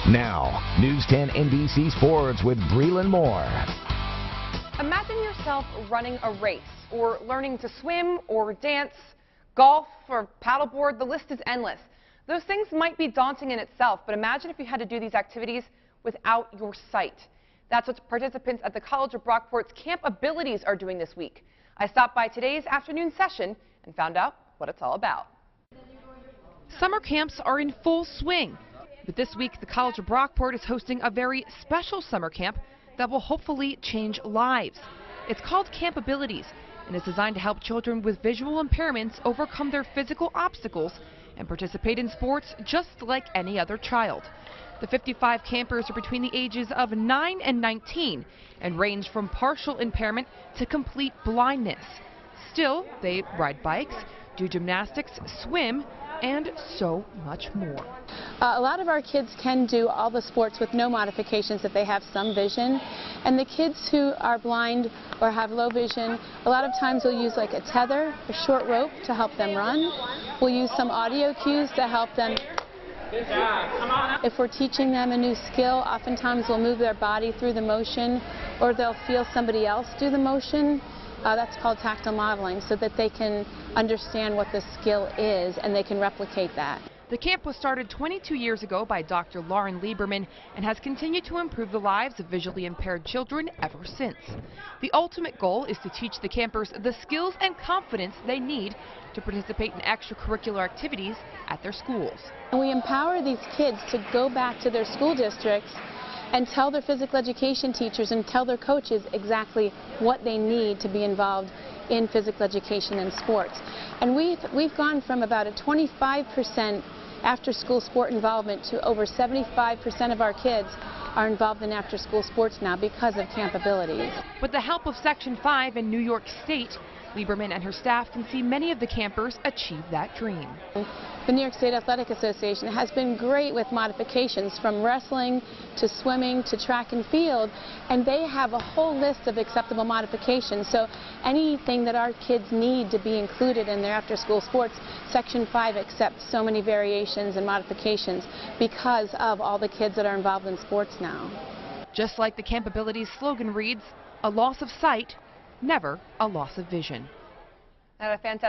Now, News 10 NBC Sports with Breland Moore. Imagine yourself running a race or learning to swim or dance, golf or paddleboard. The list is endless. Those things might be daunting in itself, but imagine if you had to do these activities without your sight. That's what participants at the College of Brockport's Camp Abilities are doing this week. I stopped by today's afternoon session and found out what it's all about. Summer camps are in full swing, but this week the College of Brockport is hosting a very special summer camp that will hopefully change lives. It's called Camp Abilities and is designed to help children with visual impairments overcome their physical obstacles and participate in sports just like any other child. The 55 campers are between the ages of 9 and 19 and range from partial impairment to complete blindness. Still, they ride bikes, do gymnastics, swim, and so much more. A lot of our kids can do all the sports with no modifications if they have some vision. And the kids who are blind or have low vision, a lot of times we'll use like a tether, a short rope to help them run. We'll use some audio cues to help them. If we're teaching them a new skill, oftentimes we'll move their body through the motion, or they'll feel somebody else do the motion. That's called tactile modeling, so that they can understand what the skill is and they can replicate that. The camp was started 22 years ago by Dr. Lauren Lieberman and has continued to improve the lives of visually impaired children ever since. The ultimate goal is to teach the campers the skills and confidence they need to participate in extracurricular activities at their schools. And we empower these kids to go back to their school districts and tell their physical education teachers and tell their coaches exactly what they need to be involved in physical education and sports. And we've gone from about a 25% after-school sport involvement to over 75% of our kids are involved in after-school sports now because of Camp Abilities. With the help of Section 5 in New York State, Lieberman and her staff can see many of the campers achieve that dream. The New York State Athletic Association has been great with modifications from wrestling to swimming to track and field, and they have a whole list of acceptable modifications. So anything that our kids need to be included in their after-school sports, Section 5 accepts so many variations and modifications because of all the kids that are involved in sports now. Just like the Camp Abilities slogan reads, a loss of sight, never a loss of vision. Now, a fantastic